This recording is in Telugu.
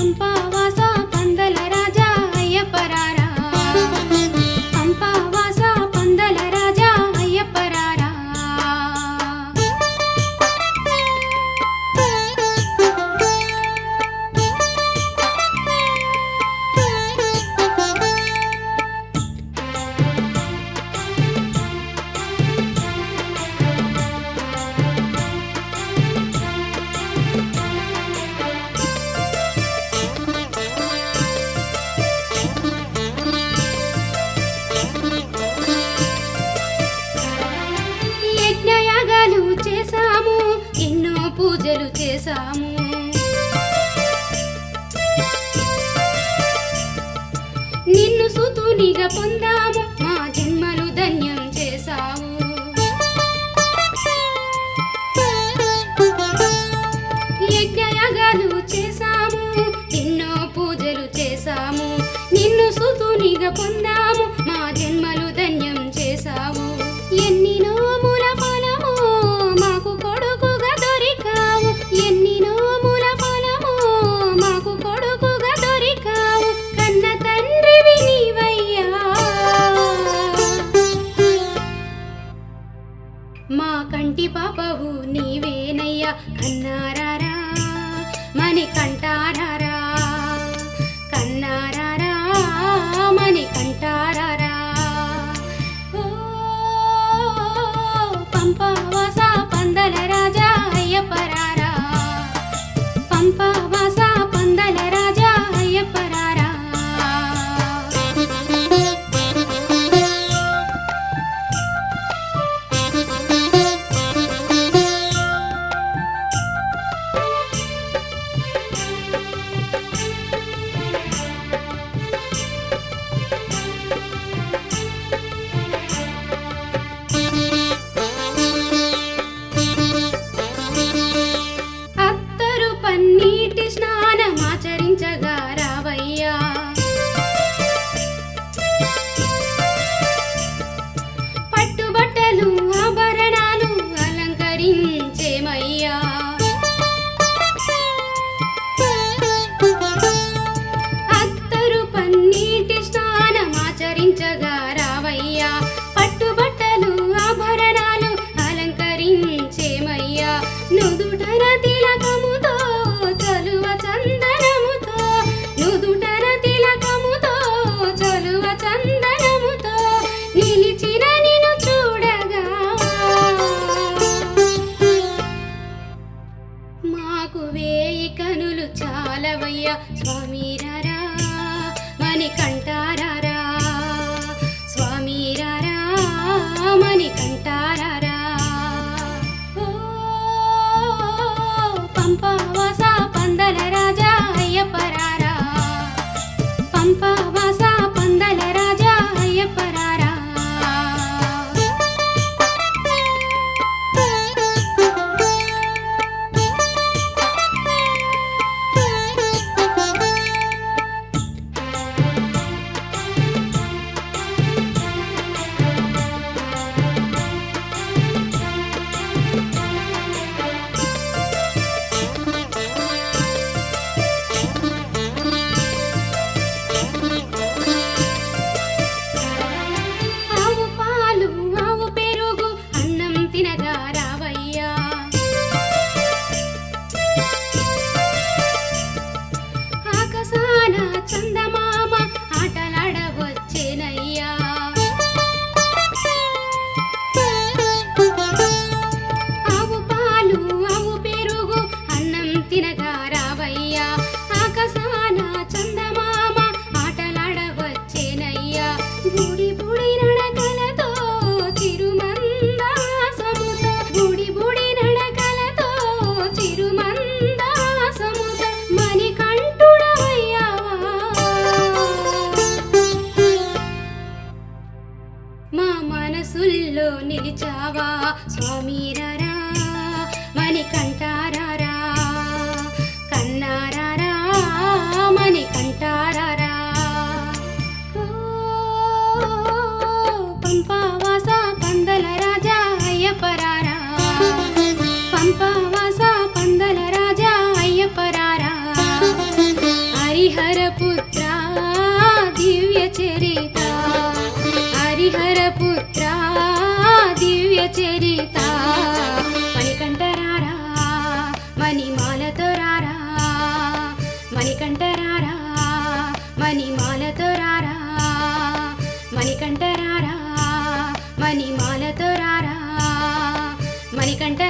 పంపావాస పందల రాజా అయ్యప్పరారా, పంపావాస పందల రాజా అయ్యప్పరారా. యజ్ఞయాగాలు చేశాము, ఎన్నో పూజలు చేశాము, నిన్ను సుతునిగా పొందాము, మా జన్మలు ధన్యం చేశావు. యజ్ఞయాగాలు చేశాము, ఎన్నో పూజలు చేశాము, నిన్ను సుతునిగా పొందాము, మా జన్మలు ధన్యం చేశావు. ఎన్ని నోముల ఫలము మాకు కొడుకుగా దొరికావు, ఎన్ని నోముల ఫలము మాకు కొడుకుగా దొరికావు, కన్న తండ్రివి నీవయ్యా, మా కంటి పాపవు నీవేనయ్యా. కన్నారారా మని కంటారారా, కన్నారారా మని కంటారారా. పంపావాస పందల రాజా అయ్యప్పరారా, పంపావాస పందల రాజా అయ్యప్పరారా. అత్తరు పన్నీటి స్నానమాచరించగా రావయ్యా, పట్టుబట్టలు ఆభరణాలు అలంకరించేమయ్యా. అత్తరు పన్నీటి స్నానమాచరించగా రావయ్యా, పట్టుబట్టలు ఆభరణాలు అలంకరించేమయ్యా. నుదుటన తిలకముతో చలువ చందనముతో, నుదుటన తిలకముతో చలువ చందనముతో నిలిచిన నిన్ను చూడగా, మాకు వేయి కనులు చాలవయ్యా. స్వామిరారా మని కంటారారా, స్వామిరారా మని కంటారారా. పంపావాస పందల రాజా అయ్యప్పరారా, పంపావాస పందల రాజా అయ్యప్పరారా. ఆవు పాలు ఆవు పెరుగు అన్నం తినగా రావయ్యా, ఆకాశాన చందమామ ఆటలాడవచ్చేనయ్యా. ఆవు పాలు ఆవు పెరుగు అన్నం తినగా రావయ్యా, ఆకాశాన చందమామ ఆటలాడవచ్చేనయ్యా. బుడి బుడి నడకలతో చిరుమందాసముతో, బుడి బుడి నడకలతో చిరుమందాసముతో మణికంఠుడవయ్యావా, మా మనసుల్లో నిలిచావా. స్వామిరారా మని కంటారారా, కన్నారారా మని కంటారారా. పంపావాస పందల రాజా అయ్యప్పరారా, పంపావాస పందల రాజా అయ్యప్పరారా. హరిహరపుత్ర దివ్య చరిత హరిహరపుత్ర దివ్య చరిత మణికంఠరారా మణిమాలతో రారా మణికంఠరారా మణిమాలతో రారా మణికంఠరారా మణిమాలతో రారా మణికంఠ